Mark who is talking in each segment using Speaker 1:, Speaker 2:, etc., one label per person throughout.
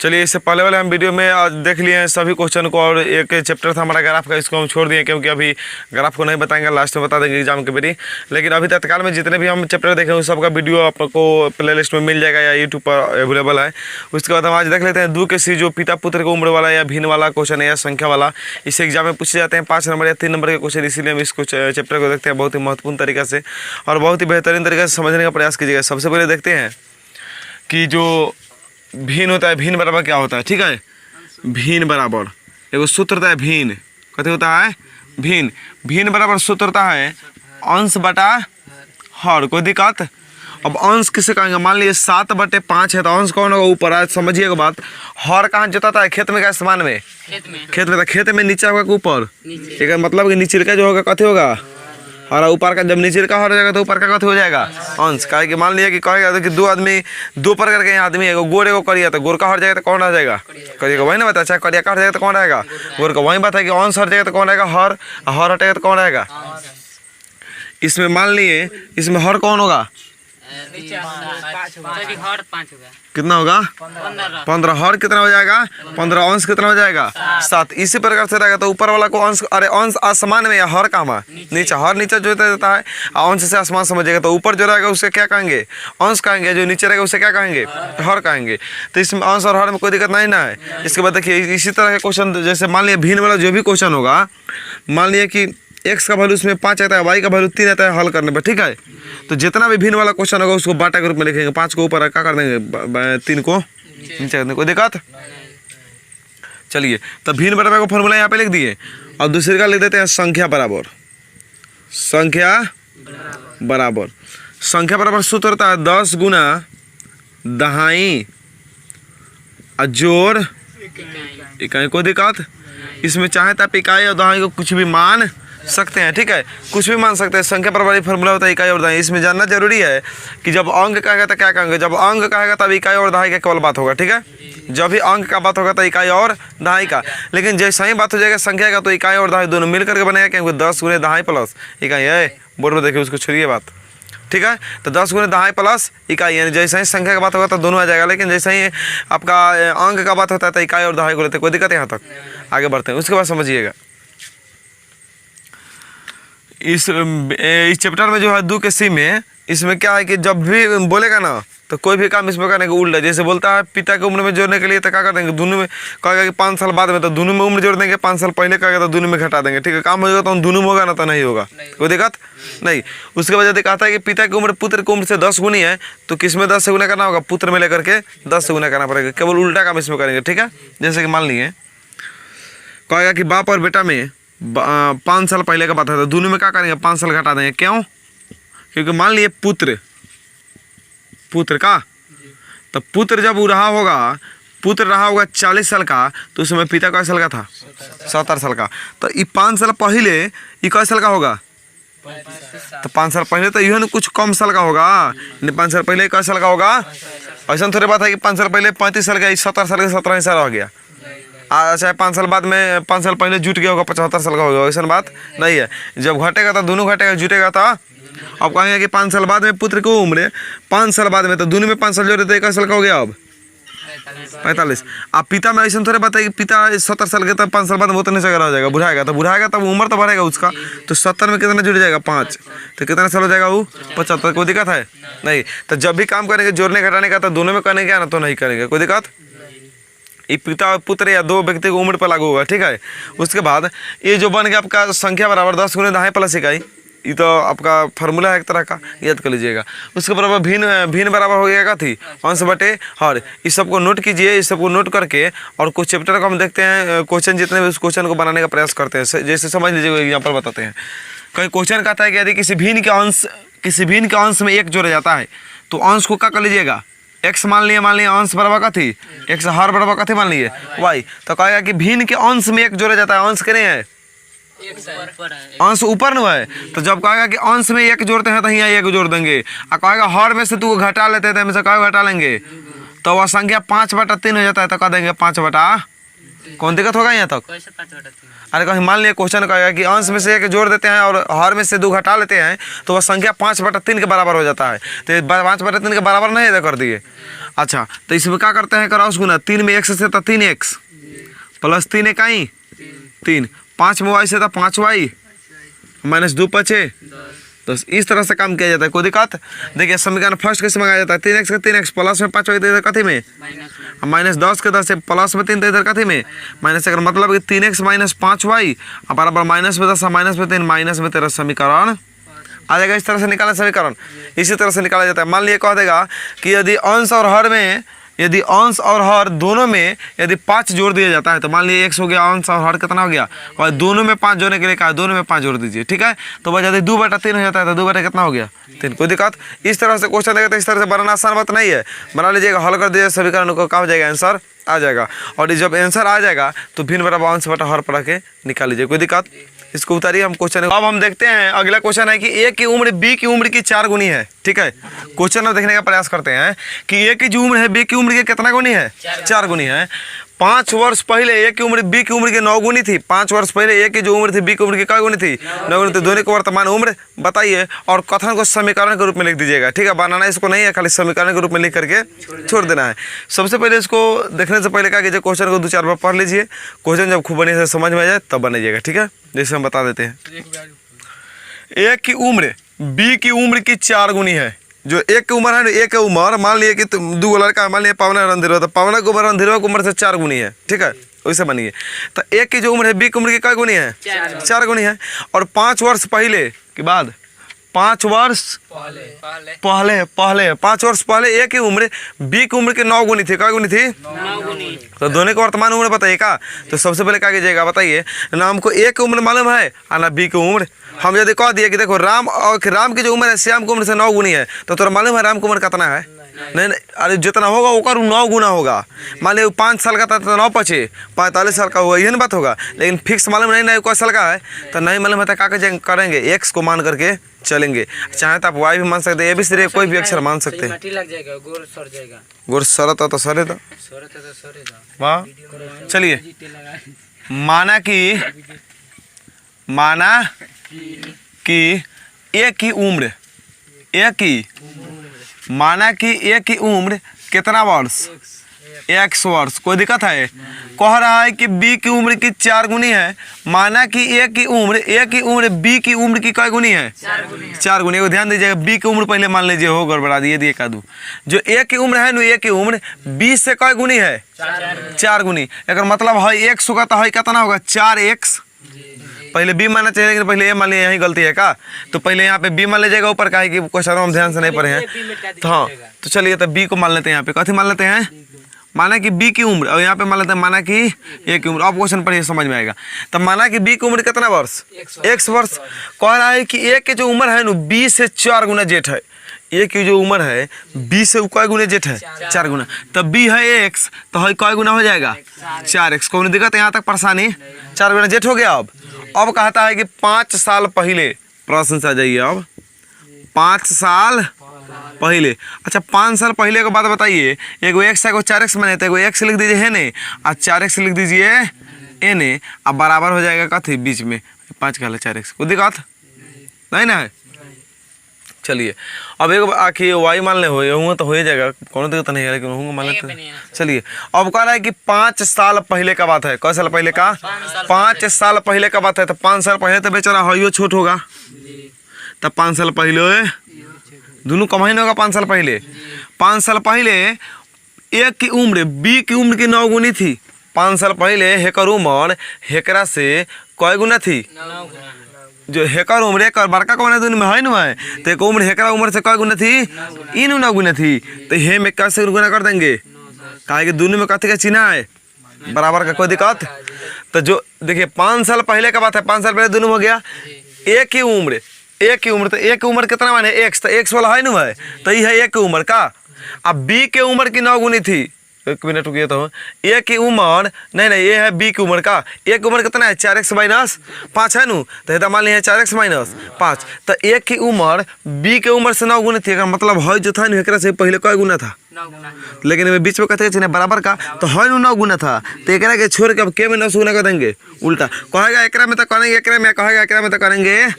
Speaker 1: चलिए, इससे पहले वाले हम वीडियो में आज देख लिए हैं सभी क्वेश्चन को, और एक चैप्टर था हमारा ग्राफ का, इसको हम छोड़ दिए क्योंकि अभी ग्राफ को नहीं बताएंगे, लास्ट में बता देंगे एग्जाम के बेरी। लेकिन अभी तत्काल में जितने भी हम चैप्टर देखे उस सबका वीडियो आपको प्लेलिस्ट में मिल जाएगा या यूट्यूब पर अवेलेबल है। उसके बाद हम आज देख लेते हैं दो के सी, जो पिता पुत्र को उम्र वाला या भिन्न वाला क्वेश्चन है या संख्या वाला, इस एग्जाम में पूछे जाते हैं 5 नंबर या 3 नंबर के क्वेश्चन। इसीलिए हम इस चैप्टर को देखते हैं बहुत ही महत्वपूर्ण तरीके से और बहुत ही बेहतरीन तरीके से समझने का प्रयास कीजिएगा। सबसे पहले देखते हैं कि जो भिन्न होता है, भिन्न बराबर क्या होता है। ठीक है, भिन्न बराबर एगो सूत्र होता है, भिन्न कथी होता है, भिन्न। भिन्न बराबर सूत्र होता है अंश बटा हर। कोई दिक्कत? अब अंश किसे कहेंगे? मान लीजिए 7/5 है तो अंश कौन होगा? ऊपर। आज समझिएगा बात। हर कहाँ जोताता है? खेत में क्या समान में? खेत में। खेत में नीचे होगा कि ऊपर? ठीक है, मतलब कि नीचे का जो होगा कथी होगा? और ऊपर का जब नीचे का हो जाएगा तो ऊपर का कथी हो जाएगा? अंश। कहे कि मान लिया कि कहेगा कि दो आदमी, दो प्रकार के आदमी है, गोर एगो करिया, तो गोर का हट जाएगा तो कौन रह जाएगा? करिया का। वही ना बता, चाहे करिया का हट जाएगा तो कौन रहेगा? गोर का। वही बात है कि अंश हट जाएगा तो कौन रहेगा? हर। हर हटेगा तो कौन रहेगा? इसमें मान लिए इसमें हर कौन होगा? कितना होगा? 15। हर कितना हो जाएगा? 15। अंश कितना हो जाएगा? 7। इसी प्रकार से रहेगा। तो ऊपर वाला को अंश, अरे अंश आसमान में या हर कहाँ? नीचे। हर नीचे जो देता है, अंश से आसमान समझिएगा। तो ऊपर जो रहेगा उसे क्या कहेंगे? अंश कहेंगे। जो नीचे रहेगा उसे क्या कहेंगे? हर कहेंगे। तो इसमें अंश और हर में कोई दिक्कत नहीं ना है। इसके बाद देखिए इसी तरह के क्वेश्चन, जैसे मान लिया भिन्न वाला जो भी क्वेश्चन होगा, मान लिया कि x का वैल्यू उसमें 5 आता है, y का वैल्यू 3 आता है हल करने पर। ठीक है, तो जितना भी भिन्न वाला क्वेश्चन होगा उसको बाटा के रूप में लिखेंगे। 5 को ऊपर क्या कर देंगे? 3 को नीचे कर देंगे। कोई दिक्कत? चलिए, तो भिन्न बराबर का फॉर्मूला यहाँ पे लिख दिए। और दूसरे का लिख देते हैं संख्या बराबर। संख्या बराबर, संख्या बराबर सूत्र होता है 10 गुना दहाई जोड़ इकाई। कोई दिक्कत? इसमें चाहे तो आप इकाई और दहाई को कुछ भी मान सकते हैं। ठीक है, कुछ भी मान सकते हैं। संख्या बराबर फॉर्मूला होता है इकाई और दहाई। इसमें जानना जरूरी है कि जब अंक कहेगा तो क्या कहेंगे? जब अंक कहेगा तब इकाई और दहाई का केवल बात होगा। ठीक है, जब भी अंक का बात होगा तो इकाई और दहाई का। लेकिन जैसा ही बात हो जाएगा संख्या का तो इकाई और दहाई दोनों मिल करके बनेगा, क्योंकि 10 गुने दहाई प्लस इकाई है। बोर्ड में देखिए, उसको छोड़िए बात। ठीक है, तो 10 गुने दहाई प्लस इकाई, यानी जैसे ही संख्या का बात होगा तो दोनों आ जाएगा। लेकिन जैसे ही आपका अंक का बात होता है तो इकाई और दहाई को लेते। कोई दिक्कत? यहाँ तक आगे बढ़ते हैं। उसके बाद समझिएगा इस चैप्टर में जो है 2 के सी में, इसमें क्या है कि जब भी बोलेगा ना तो कोई भी काम इसमें करने का उल्टा। जैसे बोलता है पिता की उम्र में जोड़ने के लिए तो क्या कर देंगे? दोनों में कहेगा कि 5 साल बाद में, तो दोनों में उम्र जोड़ देंगे। 5 साल पहले कहेगा तो दोनों में घटा देंगे। ठीक है, काम होगा तो दोनों में होगा ना तो नहीं होगा। कोई दिक्कत नहीं। उसके बाद यदि कहता है कि पिता की उम्र पुत्र की उम्र से 10 गुनी है तो किसमें 10 से गुना करना होगा? पुत्र में लेकर के 10 से गुना करना पड़ेगा। केवल उल्टा काम इसमें करेंगे। ठीक है, जैसे कि मान लिए कहेगा कि बाप और बेटा में 5 साल पहले का बात है तो दोनों में क्या करेंगे? 5 साल घटा देंगे। क्यों? क्योंकि मान लिए पुत्र का, तो पुत्र जब वो रहा होगा 40 साल का, तो उसमें पिता कै साल का था? 70 साल का। तो ये 5 साल पहले ये कै साल का होगा? तो 5 साल पहले तो यह कुछ कम साल का होगा। 5 साल पहले कै साल का होगा? ऐसा थोड़ी बात है कि 5 साल पहले 35 साल का, 70 साल का 17 साल हो गया। अच्छा, 5 साल बाद में 5 साल पहले जुट गया होगा 75 साल का होगा। ऐसा बात नहीं है। जब घटेगा तो दोनों घटेगा, जुटेगा तो अब कहेंगे कि 5 साल बाद में पुत्र की उम्र 5 साल बाद में, तो दोनों में 5 साल जोड़े तो 1 साल का हो गया। अब 45। अब पिता में ऐसा थोड़े बात है कि पिता 70 साल के, तब 5 साल बाद में उतने से हो जाएगा। बुढ़ाएगा तब उम्र तो बढ़ेगा उसका। तो 70 में कितना जुड़ जाएगा? 5। तो कितना साल हो जाएगा वो? 75। कोई दिक्कत है नहीं। तो जब भी काम करेंगे जोड़ने घटाने का तो दोनों में करने का ना तो नहीं करेंगे। कोई दिक्कत? ये पिता और पुत्र या दो व्यक्ति की उम्र पर लागू होगा। ठीक है, उसके बाद ये जो बन गया आपका संख्या बराबर 10 गुने दहाई प्लस इकाई। ये तो आपका फार्मूला है एक तरह का, याद कर लीजिएगा। उसके बराबर भिन्न बराबर हो गया थी अंश बटे हर। इस सबको नोट कीजिए। इस सबको नोट करके और कुछ चैप्टर को हम देखते हैं, क्वेश्चन जितने भी उस क्वेश्चन को बनाने का प्रयास करते हैं। जैसे समझ लीजिए, एग्जाम्पल बताते हैं। कहीं क्वेश्चन कहता है कि यदि किसी भिन्न के अंश में 1 जोड़ा जाता है तो अंश को क्या कर लीजिएगा? x मान लिए अंश बराबर का थी, x हर बराबर का थी मान लिए y। तो कहेगा कि भिन्न के अंश में 1 जोड़ा जाता है। अंश के नहीं है, अंश ऊपर न है। तो जब कहेगा कि अंश में 1 जोड़ते हैं तो यहाँ 1 जोड़ देंगे। और कहेगा हर में से तू घटा लेते हैं तो हमें से क्या घटा लेंगे? तो वह संख्या 5/3 हो जाता है तो कह देंगे 5/3। कौन दिक्कत होगा यहाँ तक? अरे कहीं मान लिया क्वेश्चन कहेगा कि अंश में से एक जोड़ देते हैं और हर में से 2 घटा लेते हैं तो वह संख्या 5/3 के बराबर हो जाता है। तो 5/3 के बराबर नहीं है, कर दिए। अच्छा, तो इसमें क्या करते हैं, क्रॉस गुना। 3 में x से तो 3x प्लस 3 इकाई 3, 5 में y से तो 5y -2 5 तो इस तरह से काम किया जाता है। कोई दिक्कत? देखिए समीकरण फर्स्ट कैसे मंगाया जाता है, 3x का 3x प्लस में 5y इधर कथी में -10 के 10 से प्लस में 3 तो इधर कथी में माइनस। अगर मतलब कि 3x - 5y बराबर -में 10 -में 3 -13 समीकरण आ जाएगा। इस तरह से निकाला समीकरण, इसी तरह से निकाला जाता है। मान लिया कह देगा कि यदि अंश और हर में, यदि अंश और हर दोनों में यदि 5 जोड़ दिया जाता है तो मान लीजिए x हो गया, अंश और हर कितना हो गया, और दोनों में 5 जोड़ने के लिए कहा, दोनों में 5 जोड़ दीजिए। ठीक है, तो वह यदि 2/3 हो जाता है तो 2 कितना हो गया 3। कोई दिक्कत? इस तरह से क्वेश्चन देगा तो इस तरह से बनाना आसान बात नहीं है। बना लीजिएगा, हल कर दीजिए, समीकरण को क्या हो जाएगा, आंसर आ जाएगा। और जब आंसर आ जाएगा तो भिन्न बराबर अंश बटा हर पढ़ के निकाल लीजिए। कोई दिक्कत? इसको उतारिए हम क्वेश्चन। अब हम देखते हैं अगला क्वेश्चन है कि ए की उम्र बी की उम्र की 4 गुनी है। ठीक है, क्वेश्चन अब देखने का प्रयास करते हैं कि ए की जो उम्र है बी की उम्र की कितना गुनी है, 4 गुनी है। 5 वर्ष पहले ए की उम्र बी की उम्र की 9 गुनी थी। 5 वर्ष पहले ए की जो उम्र थी बी की उम्र की क्या गुनी थी, 9 गुनी थी। दोनों को वर्तमान उम्र बताइए और कथन को समीकरण के रूप में लिख दीजिएगा। ठीक है, बनाना इसको नहीं है, खाली समीकरण के रूप में लिख करके छोड़ देना है। सबसे पहले इसको देखने से पहले क्या कीजिए, क्वेश्चन को 2-4 बार पढ़ लीजिए। क्वेश्चन जब खूब बढ़िया से समझ में आ जाए तब बनाइएगा। ठीक है, जैसे हम बता देते हैं, ए की उम्र बी की उम्र की 4 गुनी है। जो एक की उम्र है ना, एक की उम्र मान लिए कि 2 लड़का, मान लिया पावना रणधीरवा, तो पावना की उम्र रणधीरवा की उम्र से 4 गुनी है। ठीक है, वैसे बनिए। तो एक की जो उम्र है बी की उम्र की क्या गुनी है, 4 गुनी है। और 5 वर्ष पहले के बाद 5 वर्ष पहले 5 वर्ष पहले ए की उम्र बी की उम्र की 9 गुनी थी। क्या गुनी थी, 9 गुनी। तो दोनों की वर्तमान उम्र बताइए का। तो सबसे पहले क्या कीजिएगा, बताइए ना हमको ए की उम्र मालूम है और ना बी की उम्र। हम यदि कह दिए कि देखो राम की जो उम्र है श्याम की उम्र से 9 गुनी है, तो तोरा मालूम है राम की उम्र कितना है? नहीं, अरे जितना होगा वो 9 गुना होगा। मान लिया 5 साल का था तो 9 5 45 साल का हुआ, यही ना बात होगा। लेकिन फिक्स मालूम नहीं ना कोई साल का है, तो नहीं मालूम है तो क्या करेंगे, एक्स को मान करके चलेंगे। चाहे तो आप वाई भी मान सकते हैं, ए भी सिर्फ कोई भी अक्षर मान सकते हैं। गोर सरत तो सरे तो वाह। चलिए, माना कि ए की उम्र, माना कि ए की उम्र कितना वर्ष, x वर्ष। कोई दिक्कत है? कह रहा है कि बी की उम्र की 4 गुनी है। माना कि ए की उम्र बी की उम्र की क्या गुनी है, 4 गुनी। वो ध्यान दीजिएगा, बी की उम्र पहले मान लीजिए हो गड़बड़ा दिए का दू। जो ए की उम्र है ना, ए की उम्र बी से क्या गुनी है, 4 गुनी। एक मतलब है x होगा तो है कितना होगा, 4x। पहले बी मानना चाहिए लेकिन पहले ए मान लिया, यही गलती है का। तो पहले यहाँ पे बी मान लीजिएगा ऊपर, का है कि क्वेश्चन हम ध्यान से नहीं पढ़े हैं। तो हाँ, तो चलिए तो बी को मान लेते हैं। यहाँ पे कथी मान लेते हैं, माना कि बी की उम्र, और यहाँ पे मान लेते हैं माना कि ए की उम्र। अब क्वेश्चन पढ़िए समझ में आएगा। तो माना कि बी की उम्र कितना वर्ष, x वर्ष। कह रहा है कि ए की जो उम्र है ना बी से 4 गुना जेठ है। ए की जो उम्र है बी से कै गुना जेठ है, 4 गुना। तो बी है x तो है कै गुना हो जाएगा, 4x। कौन दिक्कत यहाँ तक परेशानी, 4 गुना जेठ हो गया। अब कहता है कि 5 साल पहले, प्रश्न से आ जाइए अब, 5 साल पहले। अच्छा, 5 साल पहले के बाद बताइए, एगो x है, एगो 4x माने, तो एगो x लिख दीजिए है ने और 4x लिख दीजिए ए ने। अब बराबर हो जाएगा कथी, बीच में 5 का 4x। कोई दिक्कत नहीं ना है। चलिए, अब एक आखिर वाई मान ले हो तो हो ही जाएगा, कौन दिक्कत नहीं है, लेकिन होंगे मान लेते। चलिए, अब कह रहा है कि 5 साल पहले का बात है। कै साल पहले का, 5 साल पहले का बात है। तो 5 साल पहले तो बेचारा हो छोट होगा, तब 5 साल पहले दोनों कम ही नहीं होगा। 5 साल पहले, 5 साल पहले ए की उम्र बी की उम्र की 9 गुनी थी। 5 साल पहले हेकर उम्र हेकरा से कै गुना थी, जो हेकर उम्र एक बड़का कौन है दोनों में है ना है, तो एक उम्र हेकरा उम्र से कै गुना थी, इन 9 गुना थी। तो हे में कैसे गुना कर देंगे, कहा कि दोनों में कथी का चिन्ह है, बराबर का। कोई दिक्कत? तो जो देखिए 5 साल पहले का बात है, 5 साल पहले दोनों हो गया। ए की उम्र तो ए की उम्र कितना माने x, तो x वाला है ना है, तो ये है ए की उम्र का। अब बी के उम्र की 9 गुनी थी, एक मिनट रुकिए तो ए की उम्र नहीं ये है बी की उम्र का। ए की उम्र कितना है 4x-5 है नु, तो इधर मान लीजिए 4x-5 तो ए की उम्र बी के उम्र से 9 गुना थी। मतलब है जो था एकरा से पहले कई गुना था, लेकिन बीच में कहते हैं बराबर का तो है 9 गुना था, तो एकरा के छोड़ के अब के में 9 गुना कर देंगे उल्टा। कहेगा एकरा में तो करेंगे, एकरा में कहेगा एकरा में तो करेंगे,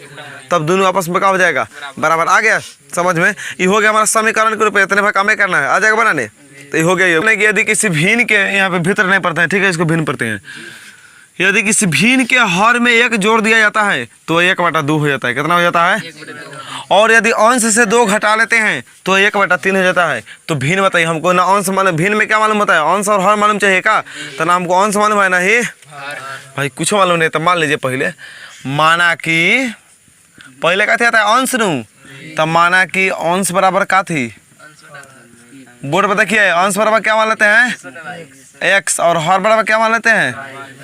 Speaker 1: तब दोनों आपस में क्या हो जाएगा बराबर। आ गया समझ में? ये हो गया हमारा समीकरण के रूप में, इतने भाग हमें करना है, आ जाएगा बनाने। तो ये हो गया ये कि यदि किसी भिन्न के यहाँ पे भीतर नहीं पड़ते हैं, ठीक है, इसको भिन्न पढ़ते हैं। यदि किसी भिन्न के हर में 1 जोड़ दिया जाता है तो 1/2 हो जाता है। कितना हो जाता है? और यदि अंश से 2 घटा लेते हैं तो 1/3 हो जाता है। तो भिन्न बताइए हमको ना, अंश मालूम, भिन्न में क्या मालूम होता है? अंश और हर मालूम चाहिए का? तो ना हमको अंश मालूम है ना ही भाई, कुछ मालूम नहीं। तो मान लीजिए पहले माना कि पहले क्या था अंश नू, तब माना कि अंश बराबर का थी, बोर्ड पर देखिए, अंश बराबर क्या मान लेते हैं x और हर बराबर क्या मान लेते हैं,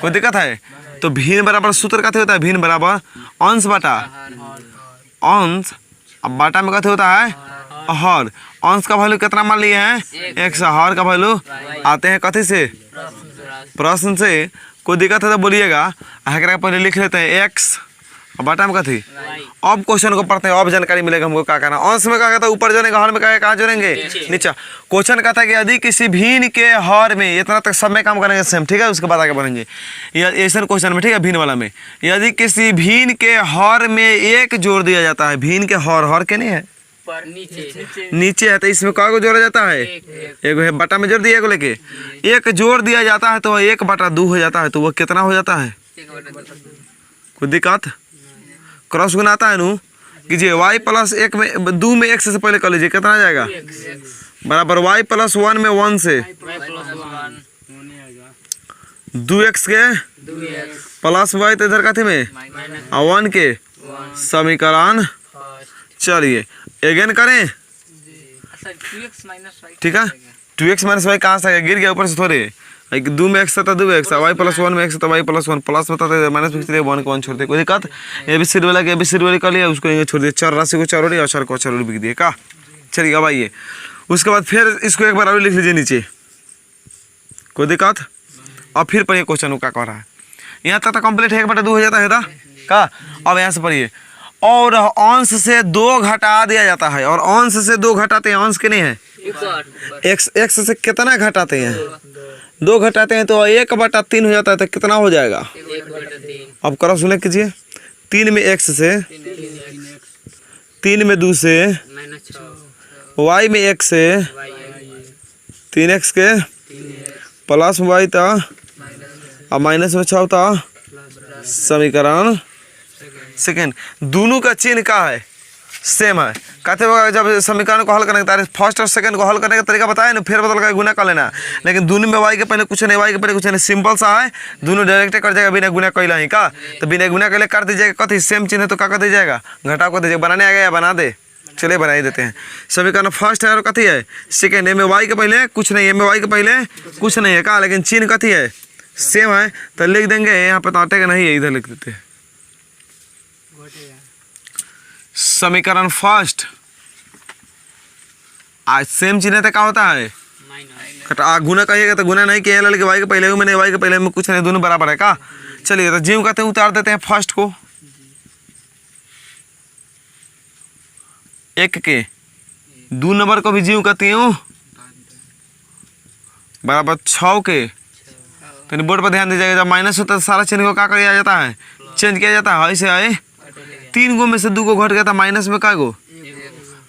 Speaker 1: कोई दिक्कत है? तो भिन्न बराबर सूत्र का होता है भिन्न बराबर अंश बटा अंश, अब बाटा में क्या होता है हर। अंश का वैल्यू कितना मान लिए हैं x, हर का वैल्यू आते हैं कथी से, प्रश्न से। कोई दिक्कत है तो बोलिएगा। पहले लिख लेते हैं x और बाटा में कथी। अब क्वेश्चन को पढ़ते हैं, अब जानकारी मिलेगा हमको क्या करना। अंश में क्या कहता है ऊपर जोड़ेंगे, हर में कहाँ जोड़ेंगे नीचे। क्वेश्चन कहता है कि यदि किसी भिन्न के हर में, इतना तक सब में काम करेंगे सेम, ठीक है, उसके बाद आगे बढ़ेंगे ऐसा क्वेश्चन में, ठीक है, भिन्न वाला में। यदि किसी भिन्न के हर में 1 जोड़ दिया जाता है, भिन्न के हर के नहीं है नीचे है, तो इसमें क्या को जोड़ा जाता है, एक है बटा में जोड़ दिया, एक लेके 1 जोड़ दिया जाता है तो 1/2 हो जाता है। तो वह कितना हो जाता है, कोई दिक्कत? क्रॉस गुना आता है नू, कीजिए y + 1 में 2 में x से पहले कर लीजिए, कितना आ जाएगा बराबर y + 1 में 1 से 2x के प्लस y, तो इधर कथी में 1 के समीकरण। चलिए अगेन करें, ठीक है। 2x - y कहाँ से गिर गया ऊपर से थोड़े, 2 में x था 2x, y + 1 में x था y + 1 प्लस में था माइनस में 1 को 1 छोड़ दे, कोई दिक्कत? ABCD वाला के ABCD वाली कर लिया, उसको छोड़ दिया, चर राशि को चरोड़ी और चर को चरोड़ी बिक दिए का। चलिए अब आइए, उसके बाद फिर इसको एक बार और लिख लीजिए नीचे, कोई दिक्कत? और फिर पढ़िए क्वेश्चन क्या कह रहा है। यहाँ तक तो कंप्लीट है, 1/2 हो जाता है था का। अब यहाँ से पढ़िए, और अंश से 2 घटा दिया जाता है, और अंश से 2 घटाते हैं, अंश के नहीं है x से कितना घटाते हैं, 2 घटाते हैं तो 1/3 हो जाता है। तो कितना हो जाएगा, अब करो सुने कीजिए, 3 में x से 3 में 2 से y में 1 से 3x के प्लस y था और माइनस में 6 था समीकरण सेकेंड। दोनों का चिन्ह क्या है, सेम है। कहते हो जब समीकरण को हल करने का फर्स्ट और सेकंड को हल करने का तरीका बताया ना, फिर बदल कर गुना कर लेना। लेकिन दोनों में y के पहले कुछ नहीं, y के पहले कुछ नहीं, सिंपल सा है, दोनों डायरेक्ट कर जाएगा बिना गुना कैला ही का। तो बिना गुना कैले कर दीजिएगा, कथी सेम चिन्ह है तो क्या कर दीजिएगा, घटाव कर दीजिएगा। बनाने आ गया, बना दे, चलिए बना ही देते हैं। समीकरण फर्स्ट है और कथी है सेकेंड। ए में y के पहले कुछ नहीं, ए में y के पहले कुछ नहीं है का, लेकिन चिन्ह कथी है सेम है। तो लिख देंगे यहाँ पे, तो अटेगा नहीं है, इधर लिख देते हैं समीकरण फर्स्ट। आज सेम चिन्ह तो क्या होता है गुना कहिएगा तो गुना नहीं किया, लेकिन y के पहले मैंने y के पहले में कुछ नहीं, दोनों बराबर है का। चलिए तो जीव कहते हैं उतार देते हैं फर्स्ट को, 1 के 2 नंबर को भी जीव कहती हूँ बराबर 6 के। तो बोर्ड पर ध्यान दीजिएगा, जब माइनस होता है तो सारा चिन्ह को क्या किया जाता है, चेंज किया जाता है। ऐसे आए 3 गो में से 2 को घट गया था माइनस में काय गो,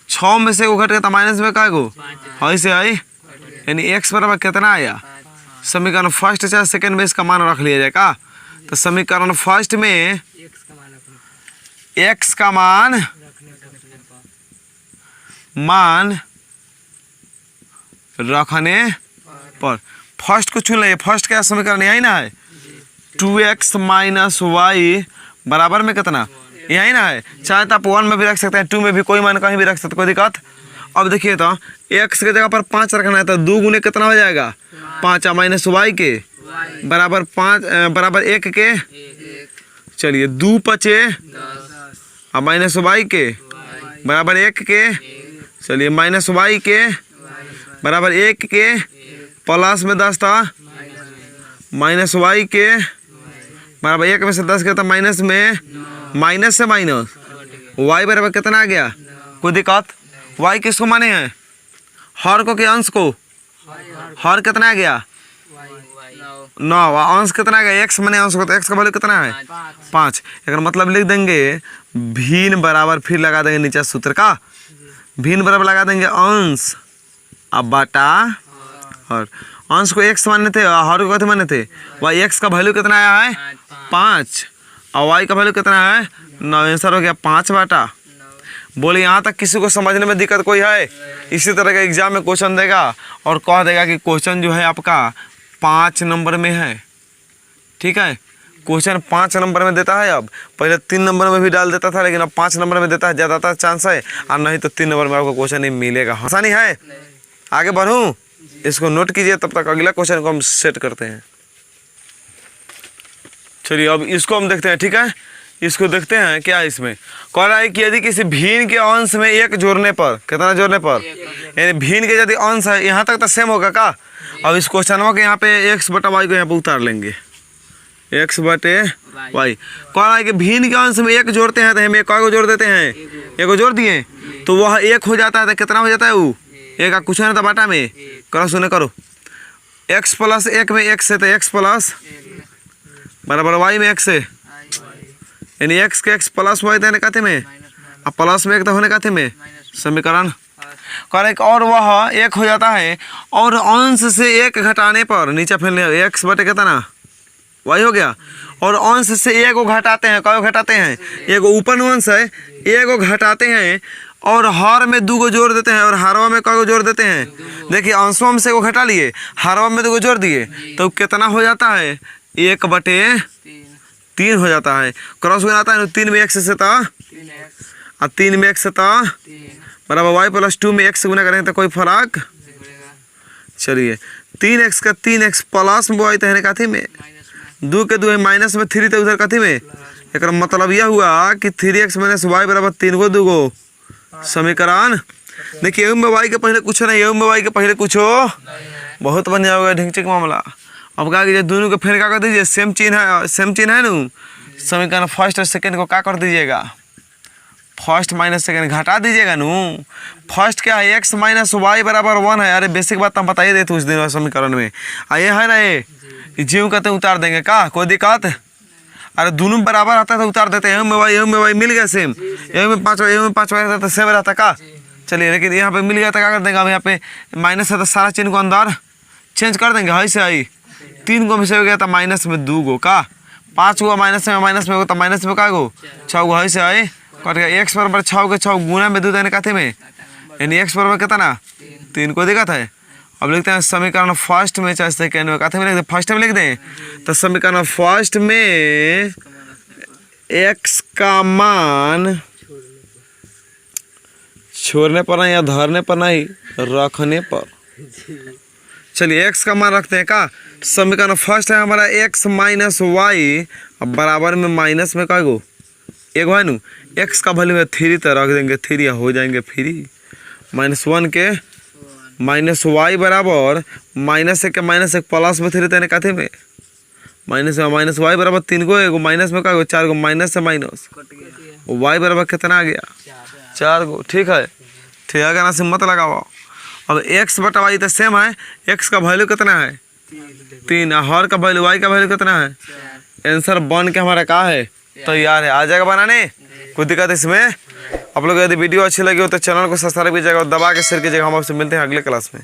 Speaker 1: 6 में से वो घट गया था माइनस में काय गो, ऐसे आए, यानी x बराबर कितना आया। समीकरण फर्स्ट चाहे सेकंड में इसका मान रख लिया जाए का। तो समीकरण फर्स्ट में x का मान रखने पर फर्स्ट को चुन लिया। फर्स्ट क्या समीकरण यही ना है, 2x - y बराबर में कितना, यही ना है। चाहे तो आप 1 में भी रख सकते हैं, 2 में भी, कोई मान कहीं भी रख सकते, कोई दिक्कत। अब देखिए तो x के जगह पर 5 रखना है, तो 2 गुने कितना हो जाएगा 5 माइनस y के बराबर 5 बराबर 1 के। चलिए 2 पचे और माइनस y के बराबर 1 के। चलिए माइनस y के बराबर 1 के प्लस में 10 था माइनस वाई के बराबर 1 में से 10 गया था माइनस में, माइनस से माइनस वाई बराबर कितना आ गया? कोई दिक्कत? वाई किसको माने हैं? हर को के अंश को? हर कितना आ गया? 9। अंश कितना आ गया? x माने अंश को, तो x का वैल्यू कितना है? 5। एक मतलब लिख देंगे भिन्न बराबर, फिर लगा देंगे नीचे सूत्र का भिन्न बराबर लगा देंगे अंश अब बटा हर। अंश को x माने थे और हर को कैसे माने थे? वाई x का वैल्यू कितना आया है? 5 और y का वैल्यू कितना है? 9। आंसर हो गया 5 बटा। बोले यहाँ तक किसी को समझने में दिक्कत कोई है? इसी तरह का एग्जाम में क्वेश्चन देगा और कह देगा कि क्वेश्चन जो है आपका 5 नंबर में है। ठीक है, क्वेश्चन 5 नंबर में देता है। अब पहले 3 नंबर में भी डाल देता था, लेकिन अब 5 नंबर में देता है, ज़्यादातर चांस है। और नहीं तो 3 नंबर में आपको क्वेश्चन नहीं मिलेगा। आसानी है। आगे बढ़ूँ, इसको नोट कीजिए, तब तक अगला क्वेश्चन को हम सेट करते हैं। चलिए अब इसको हम देखते हैं। ठीक है, इसको देखते हैं क्या है। इसमें कह रहा है कि यदि किसी भिन्न के अंश में 1 जोड़ने पर, कितना जोड़ने पर, यानी भिन्न के यदि अंश है, यहाँ तक तो सेम होगा का। अब इस क्वेश्चन के यहाँ पे x बटा वाई को यहाँ पे उतार लेंगे, x बटे वाई। कह रहा है कि भिन्न के अंश में 1 जोड़ते हैं तो हम 1 को जोड़ देते हैं, 1 को जोड़ दिए तो वह 1 हो जाता है। तो कितना हो जाता है वो? 1 का कुछ नहीं था बाटा में। करो सुने करो, x प्लस 1 में 1 से, तो x प्लस बराबर वाई में 1 से, यानी x के x प्लस वाई देने काथे में, अब प्लस में 1 तो होने काथे में समीकरण। करेक्ट। और वह 1 हो जाता है और अंश से 1 घटाने पर नीचे फैलने x बटे कितना वाई हो गया। और अंश से 1 को घटाते हैं, कब घटाते हैं? 1 ऊपर अंश है, 1 को घटाते हैं और हर में 2 को जोड़ देते हैं और हरवा में कब जोड़ देते हैं? देखिए अंशों में से 1 को घटा लिए, हरवा में 2 को जोड़ दिए, तो कितना हो जाता है? 1 बटे 3 हो जाता है। क्रॉस हो जाता है 3 में x से था और 3 में x था बराबर वाई प्लस 2 में x गुना करेंगे तो कोई फर्क। चलिए 3x का 3x प्लस में वाई तो कथी में 2 के 2 है माइनस में 3 तो उधर कथी में। एक मतलब यह हुआ कि 3x माइनस वाई बराबर 3 को 2 को समीकरण। देखिए एवं में वाई के पहले कुछ नहीं, एवं में वाई के पहले कुछ हो, बहुत बढ़िया होगा ढिंचक मामला। अब क्या कीजिए, दोनों को फिर क्या कर दीजिए, सेम चिन्ह है ना, समीकरण फर्स्ट और सेकंड को क्या कर दीजिएगा, फर्स्ट माइनस सेकंड घटा दीजिएगा नू। फर्स्ट क्या है? x माइनस वाई बराबर 1 है। अरे बेसिक बात हम बताइए देते उस दिन समीकरण में। ये है ना, ये जीव कहते उतार देंगे का, कोई दिक्कत? अरे दोनों बराबर आता है तो उतार देते हैं। एम में वाई मिल गया सेम, एम में 5 रहता तो सेम रहता का। चलिए लेकिन यहाँ पे मिल गया तो क्या कर देंगे, अब यहाँ पे माइनस है तो सारा चिन्ह को अंदर चेंज कर देंगे। है से आई 3 को में से हो गया था माइनस में 2 गो का, 5 गो माइनस में हो तो माइनस में का गो 6 गो। है से आई कट गया। x बराबर 6 के 6 गुना में 2 देने काथे में, यानी x बराबर कितना 3 को दिक्कत है। अब लिखते हैं समीकरण फर्स्ट में चाहे सेकेंड में, काथे में लिख दें, फर्स्ट में लिख दें। तो समीकरण फर्स्ट में x का मान छोड़ने पर नहीं या धरने पर नहीं, रखने पर। चलिए x का मान रखते हैं का। समीकरण फर्स्ट है हमारा x माइनस वाई बराबर में माइनस में का गो 1 है नू, x का वैल्यू में 3 तो रख देंगे, 3 हो जाएंगे फ्री। -1 के माइनस वाई बराबर -1 के -1 प्लस में 3 तेने काथे में माइनस वाई बराबर 3 को, 1 माइनस में का गो 4 गो, माइनस से माइनस वाई बराबर कितना आ गया 4 गो। ठीक है, ठीक है ना, से मत लगाओ। अब x बटा वाई तो सेम है, x का वैल्यू कितना है 3, हर का वैल्यू वाई का वैल्यू कितना है। आंसर बन के हमारा का है तैयार है, आ जाएगा बनाने, कोई दिक्कत इसमें। आप लोग यदि वीडियो अच्छी लगी हो तो चैनल को सब्सक्राइब कीजिएगा और दबा के शेयर कीजिएगा। हम आपसे मिलते हैं अगले क्लास में।